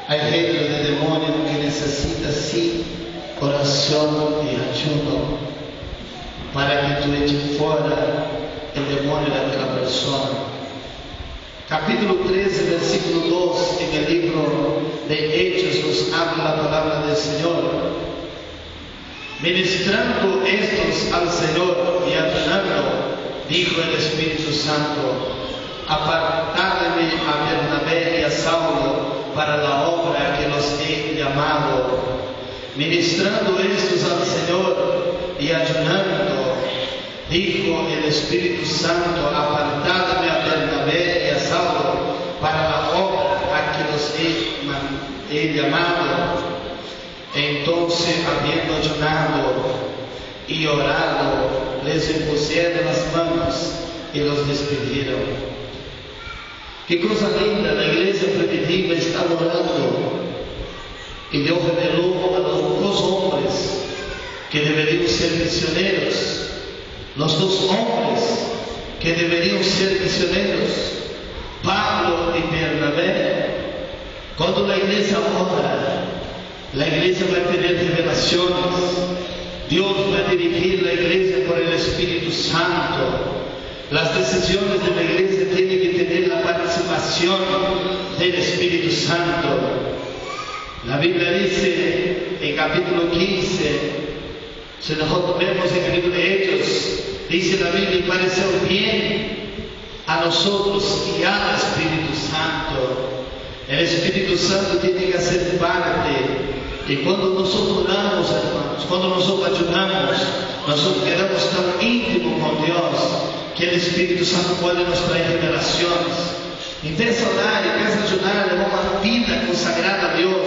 há gênero de demônio que necessita sim oração e ayuno para que tu eches fora o demônio daquela pessoa. Capítulo 13, versículo 2, en el libro de Hechos nos habla la palabra del Señor. Ministrando estos al Señor y ayunando, dijo el Espíritu Santo: apartadme a Bernabé y a Saulo para la obra que los he llamado. Ministrando estos al Señor y ayunando, dijo el Espíritu Santo: apartadme a Bernabé y a Saulo para la obra a que los he llamado. Entonces, habiendo ayunado y orado, les impusieron las manos y los despidieron. Qué cosa linda, la iglesia primitiva estaba orando y Dios reveló a los dos hombres que deberían ser misioneros. Los dos hombres que deberían ser misioneros, Pablo y Bernabé. Cuando la iglesia ora, la iglesia va a tener revelaciones. Dios va a dirigir la iglesia por el Espíritu Santo. Las decisiones de la iglesia tienen que tener la participación del Espíritu Santo. La Biblia dice en capítulo 15, si nosotros vemos en el libro de Hechos, dice la Biblia: y pareció bien a nosotros y al Espíritu Santo. El Espíritu Santo tiene que hacer parte. Y cuando nosotros oramos, hermanos, cuando nosotros ayunamos, nosotros quedamos tan íntimos con Dios que el Espíritu Santo puede nos traer revelaciones. Empieza a orar, empieza a ayunar, lleva una vida consagrada a Dios,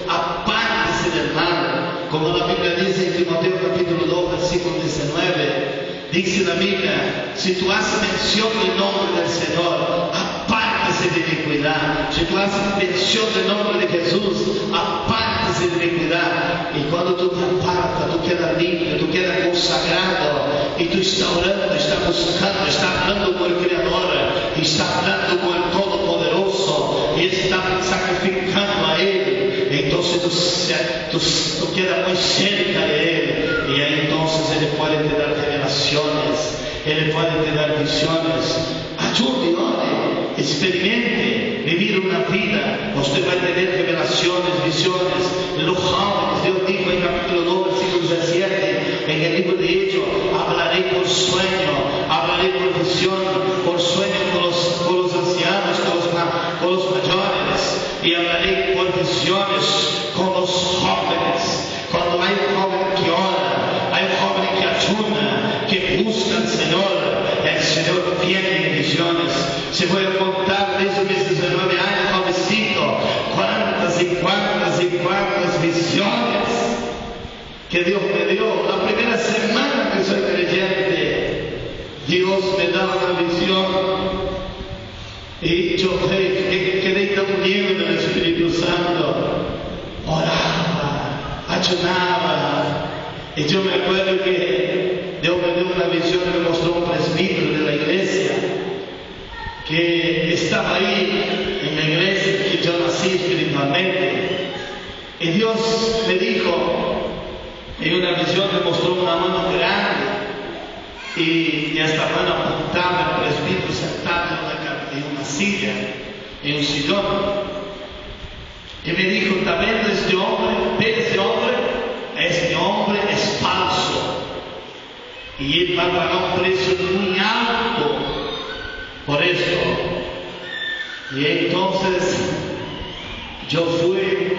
apártese del mal, como la Biblia dice en Timoteo capítulo 2, versículo 19, dice la Biblia: si tú haces mención del nombre del Señor, apártese de iniquidad. Si tú haces mención del nombre de Jesús, apártese de iniquidad. Y cuando tú te apartas, tú quedas limpio, tú quedas consagrado, y tú estás orando, estás buscando, estás hablando con el Creador, y estás hablando con el Todopoderoso, y estás sacrificando a Él. Entonces tú quedas muy cerca de Él, y ahí entonces Él puede te dar revelaciones, Él puede te dar visiones. Ayude y ore, experimente vivir una vida. Usted va a tener revelaciones, visiones. Los jóvenes, Dios dijo en capítulo 2, versículo 17, en el libro de Hechos: hablaré por sueño, hablaré por visión, por sueño con los ancianos, con los mayores, y hablaré por visiones con los jóvenes. Cuando hay un joven que ora, hay un joven que ayuna, que busca al Señor, el Señor viene en visiones. Se voy a contar desde mis 19 años, jovencito, cuántas y cuántas visiones que Dios me dio. La primera semana que soy creyente, Dios me daba una visión y yo quedé tan lleno del Espíritu Santo. Oraba, ayunaba, Y yo me acuerdo que Dios me dio una visión, me mostró un presbítero de la iglesia que estaba ahí en la iglesia que yo nací espiritualmente. Y Dios me dijo, en una visión me mostró una mano grande y esta mano apuntaba al presbítero sentado en una silla, en un sillón. Y me dijo, ¿está viendo este hombre? ¿Ve ese hombre? Este hombre es falso. Y él va a pagar un precio muy alto por esto. Y entonces yo fui,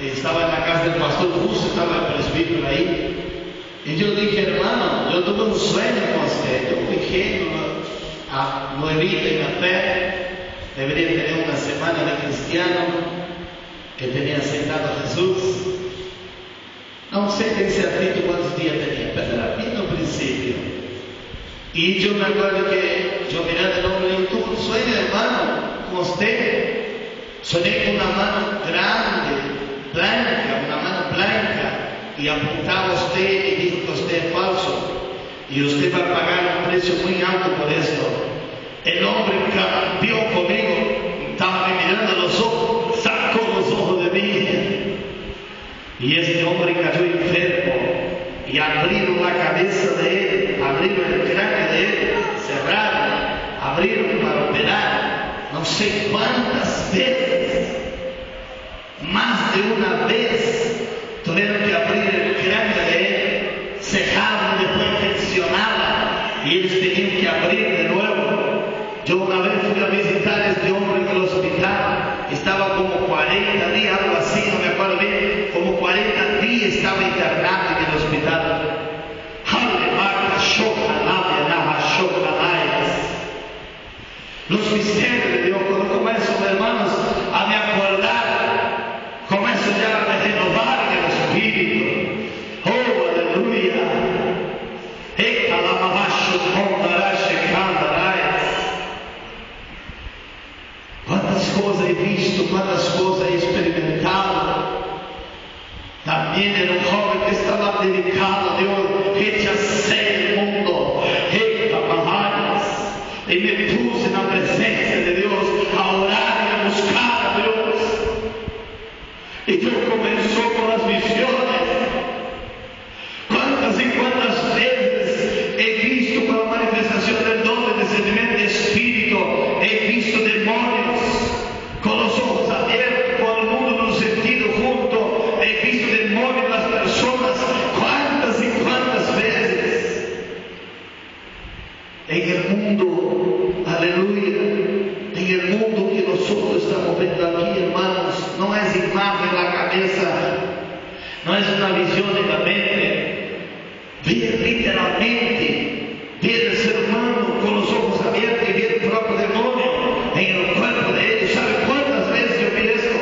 estaba en la casa del pastor, justo estaba el presbítero ahí. Y yo dije, hermano, yo tuve un sueño con usted. Yo dije, nuevito en la fe, debería tener una semana de cristiano, que tenía aceptado a Jesús. No sé qué certito cuántos días tenía, pero era bien al principio. Y yo me acuerdo que yo miré al hombre y tuve un sueño, hermano, con usted. Soñé con una mano grande, blanca, una mano blanca, y apuntaba a usted y dijo que usted es falso. Y usted va a pagar un precio muy alto por esto. El hombre cambió conmigo, estaba mirando a los ojos, sacó los ojos de mí. Y este hombre cayó enfermo y abrieron la cabeza de él, abrieron el cráneo de él, cerraron, abrieron para operar. No sé cuántas veces, más de una vez, tuvieron que abrir el cráneo de él, cejaron, después infeccionaban y ellos tenían que abrir de nuevo. Yo una vez fui a visitar a este hombre en el hospital, estaba como 40 días, algo así, no me acuerdo bien, como 40 días estaba internado en el hospital. Los misterios de Dios, cuando comienzo, hermanos, a me acordar, comienzo ya a renovar en el espíritu. Oh, aleluya. Cuántas cosas he visto, cuántas cosas he experimentado. También era un joven que estaba dedicado a Dios, rechacé el mundo, y me puse en la presencia de Dios a orar y a buscar a Dios. Y yo comenzó con las visiones. Cuántas y cuántas veces he visto con la manifestación del don de discernimiento de espíritu, he visto demonios con los ojos abiertos, con el mundo en un sentido junto, he visto demonios en las personas. Cuántas y cuántas veces en el mundo, aleluya, en el mundo que nosotros estamos viendo aquí, hermanos, no es imagen en la cabeza, no es una visión en la mente, ver literalmente, ver el ser humano con los ojos abiertos y ver el propio demonio en el cuerpo de ellos. ¿Sabe cuántas veces yo vi esto?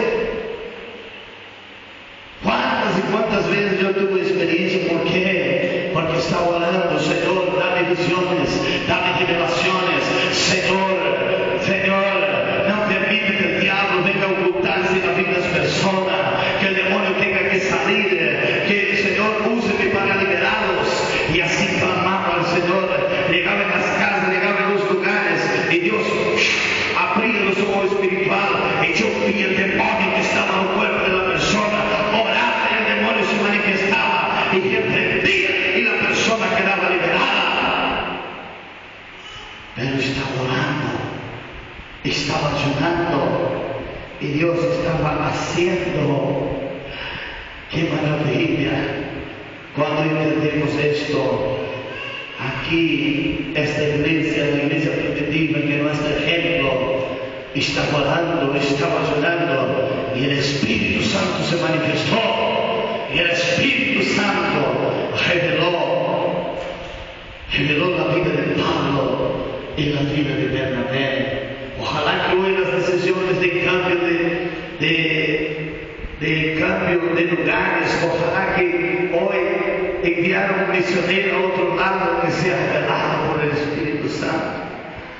¿Cuántas y cuántas veces yo tuve experiencia? ¿Por qué? Porque estaba orando, Señor, dame visiones, dame revelaciones, Señor, no permite que el diablo venga a ocultarse en la vida de las personas, que el demonio tenga que salir, que el Señor úseme para liberarlos. Y así clamaba al Señor, llegaba en las casas, llegaba en los lugares, y Dios abría los ojos espirituales, y yo vi el demonio que estaba en el cuerpo de la persona, oraba y el demonio se manifestaba, y reprendía, y la persona quedaba liberada. Pero estaba orando, estaba ayunando, y Dios estaba haciendo. ¡Qué maravilla! Cuando entendemos esto, aquí, esta iglesia, la iglesia primitiva, que nuestro ejemplo, estaba orando, estaba ayunando, y el Espíritu Santo se manifestó, y el Espíritu Santo reveló la vida de Pablo y la vida de Bernabé. Ojalá que hoy las decisiones de cambio de cambio de lugares, ojalá que hoy enviar un misionero a otro lado que sea revelado por el Espíritu Santo,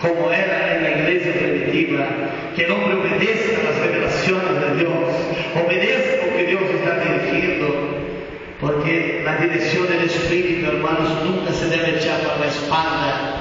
como era en la iglesia primitiva, que el hombre obedezca a las revelaciones de Dios, obedezca lo que Dios está dirigiendo, porque la dirección del Espíritu, hermanos, nunca se debe echar para la espalda.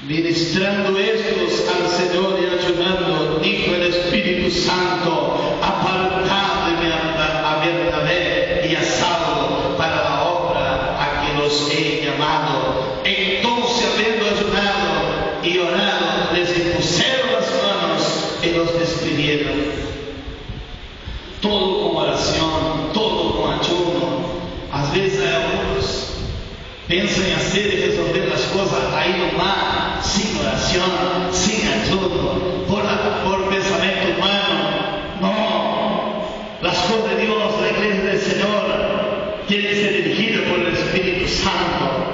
Ministrando estos al Señor y ayunando, dijo el Espíritu Santo: apartadme a Bernabé y a Saulo para la obra a que los he llamado. Entonces, habiendo ayunado y orado, les impusieron las manos y los despidieron. Todo con oración, todo con ayuno. A veces hay algunos piensan en hacer y resolver las cosas ahí nomás, sin oración, sin ayuno, por pensamiento humano. No, las cosas de Dios, la iglesia del Señor, tiene que ser dirigida por el Espíritu Santo.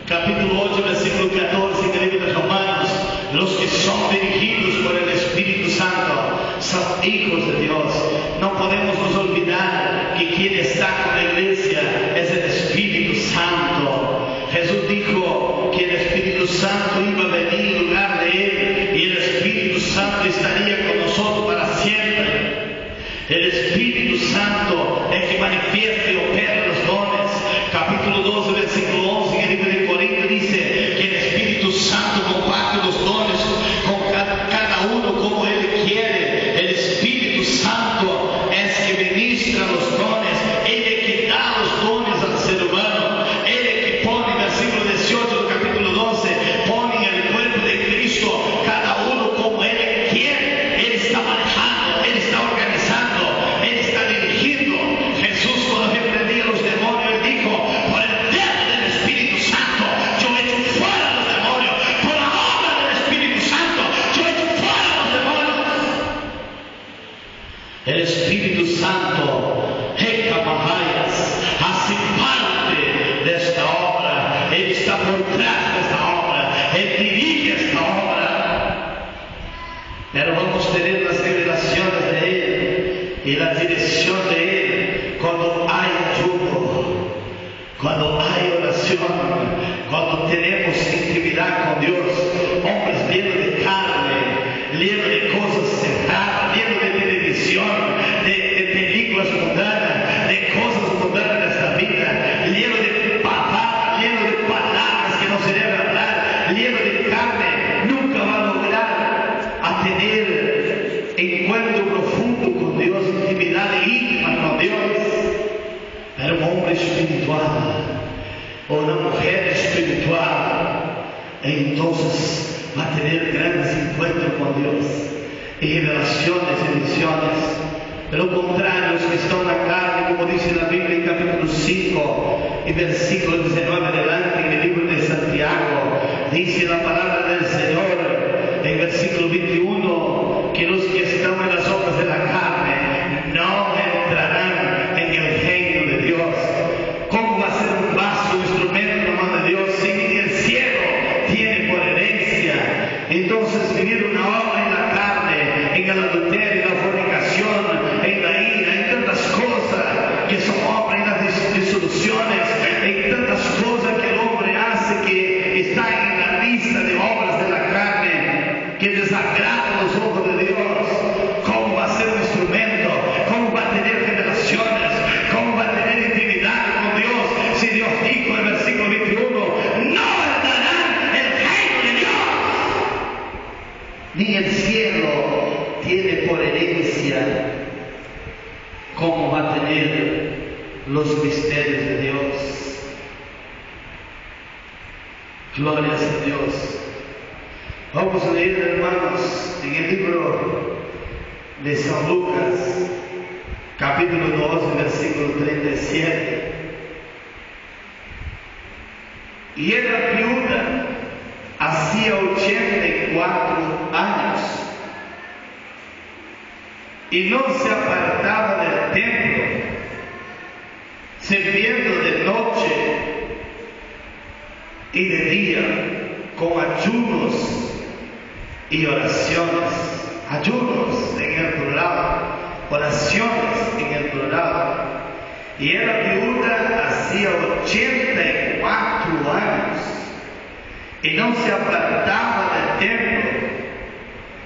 Capítulo 8, versículo 14 del libro de Romanos: los que son dirigidos por el Espíritu Santo son hijos de Dios. No podemos nos olvidar que quien está con la iglesia es el Espíritu Santo. Jesús dijo que el Espíritu Santo iba a venir en lugar de él, y el Espíritu Santo estaría con nosotros para siempre. El Espíritu Santo es que manifiesta y opera los dones. Capítulo 12, versículo 11 en el libro de Corintios dice que el Espíritu Santo comparte los dones con cada uno como él quiere. El Espíritu Santo es que ministra los dones, él es que da los dones al ser humano, él es que pone, versículo 18 del capítulo 12, pone en el cuerpo de Cristo cada uno como él quiere. Él está manejando, él está organizando, él está dirigiendo. Jesús, cuando reprendía a los demonios, él dijo: por el dedo del Espíritu Santo yo echo fuera los demonios, por la obra del Espíritu Santo yo echo fuera los demonios. El Espíritu Santo, hace parte de esta obra. Él está por detrás de esta obra, él dirige esta obra. Pero vamos a tener las revelaciones de él y la dirección de él cuando hay ayuno, cuando hay oración, cuando tenemos intimidad con Dios. Hombres llenos de carne, llenos de cosas cerradas, llenos de televisión, de películas mundanas, de cosas mundanas de esta vida, llenos de palabras, llenos de palabras que no se deben hablar, llenos de carne, nunca va a lograr a tener encuentro profundo con Dios, intimidad íntima con Dios. Pero un hombre espiritual o una mujer espiritual, entonces va a tener grandes encuentros con Dios y revelaciones y visiones. De lo contrario, los que están en la carne, como dice la Biblia en capítulo 5 y versículo 19 adelante en el libro de Santiago, dice la palabra del Señor en versículo 21 que los que están en las obras de la carne no entrarán en el reino de Dios. ¿Cómo va a ser un vaso, un instrumento en la mano de Dios si el cielo tiene por herencia? Entonces, vivir una obra en la carne, en el adulterio, en la fornicación, en la ira, en tantas cosas que son obras, en las disoluciones, en tantas cosas que el hombre hace que está en la lista de obras de la carne que desagradan los ojos de Dios. ¿Cómo va a ser un instrumento? ¿Cómo va a tener revelaciones? ¿Cómo va a tener intimidad con Dios? Si Dios dijo en el versículo 21, no heredarán el reino de Dios. Ni el cielo tiene por herencia. ¿Cómo va a tener los misterios de Dios? Gloria a Dios. Vamos a leer, hermanos, en el libro de San Lucas, capítulo 2, versículo 37. Y era viuda hacía 84 años y no se apartaba del templo, sirviendo de noche y de día con ayunos y oraciones. Ayunos en el plural, oraciones en el plural. Y era viuda hacía 84 años y no se apartaba del templo,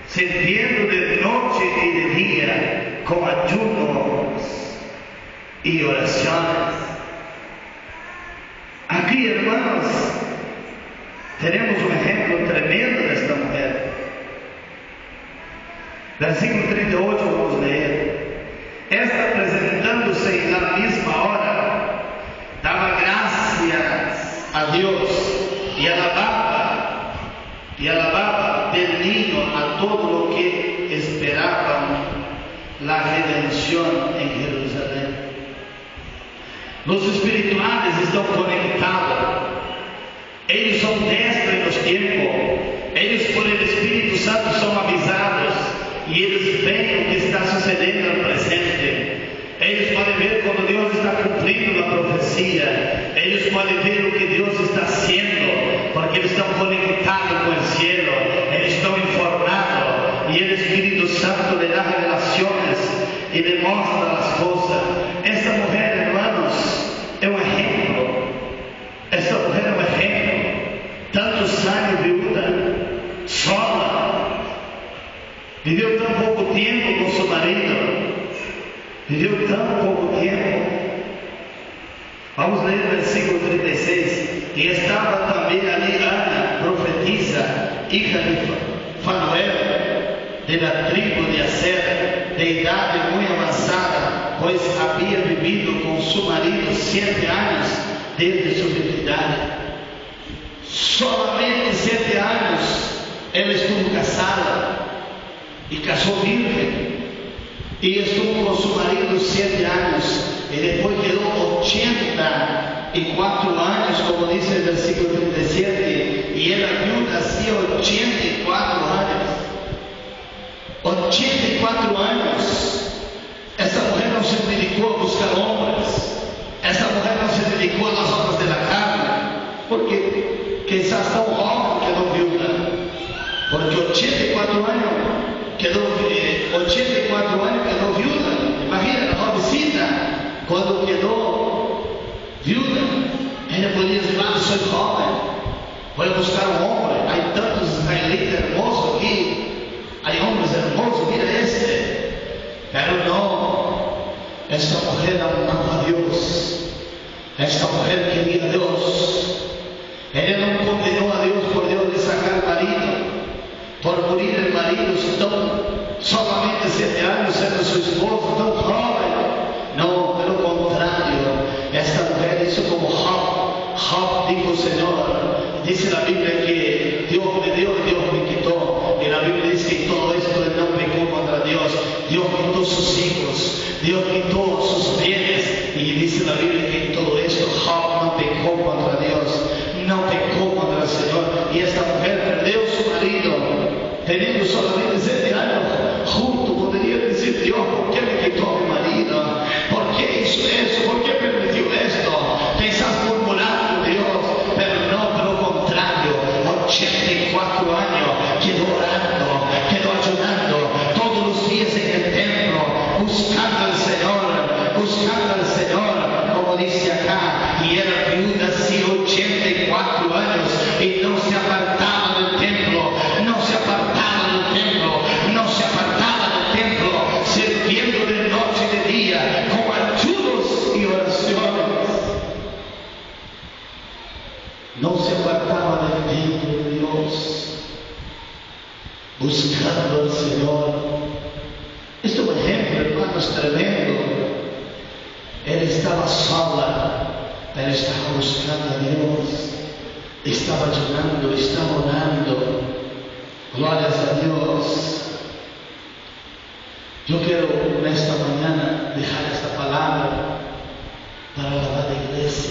sirviendo de noche y de día con ayunos y oraciones. Aquí, hermanos, tenemos un ejemplo tremendo de esta mujer. Versículo 38 vamos a leer. Esta, presentándose en la misma hora, daba gracias a Dios y alababa del niño a todo lo que esperaban la redención en Jerusalén. Los espirituales están conectados. Ellos son destros en los tiempos. Ellos por el Espíritu Santo son avisados y ellos ven lo que está sucediendo en el presente. Ellos pueden ver cuando Dios está cumpliendo la profecía. Ellos pueden ver lo que Dios está haciendo, porque ellos están conectados con el cielo. Ellos están informados y el Espíritu Santo le da revelaciones y le muestra las cosas. Esta mujer, hermanos, es un ejemplo. Esta mujer es un ejemplo. Tantos años viuda, sola, vivió tan poco tiempo con su marido, vivió tan poco tiempo. Vamos a leer el versículo 36. Y estaba también allí Ana, profetisa, hija de Fanuel, de la tribu de Aser, de edad muy avanzada, pues había vivido con su marido 7 años desde su virginidad. Solamente 7 años ela estuvo casada y casó virgen, y estuvo con su marido 7 años, y después quedó 84 años, como dice el versículo 37, y era viuda hacía 84 años. 84 años. Esa mujer no se dedicó a buscar hombres. Esa mujer no se dedicó a las obras de la carne, porque quizás tan joven quedó viuda. Porque 84 años quedó viuda. Imagina la jovencita cuando quedó viuda. Ella podía decir: soy joven, voy a buscar un hombre. Hay tantos israelitas hermosos aquí. Hay hombres hermosos, mira este. Pero no, esta mujer amaba a Dios. Esta mujer quería a Dios. Ella no condenó a Dios por Dios de sacar marido, por morir el marido solamente 7 años siendo su esposo, tan joven. No, pero lo contrario. Esta mujer hizo como Job. Job dijo: Señor, dice la Biblia que Dios me dio y Dios me quitó. Y la Biblia dice que todo esto él no pecó contra Dios. Dios quitó sus hijos, Dios quitó sus bienes. Y dice la Biblia que en todo esto Job no pecó contra Dios, no pecó contra el Señor. Y esta mujer perdió su marido, teniendo solamente 7 años. Junto podría decir: Dios, ¿por qué me quitó a mi marido? ¿Por qué hizo eso? ¿Por qué permitió esto? Quizás murmurando Dios, pero no, por lo contrario. 84 años quedó orando, quedó ayunando todos los días en el templo, buscando al Señor, como dice acá. Y era viuda así 84 años y no se apartaba del templo, sirviendo de noche y de día con ayunos y oraciones. No se apartaba del templo de Dios, buscando al Señor. Esto es un ejemplo, hermanos, tremendo. Él estaba sola, pero estaba buscando a Dios, estaba ayunando, estaba orando. Glorias a Dios. Yo quiero esta mañana dejar esta palabra para la iglesia.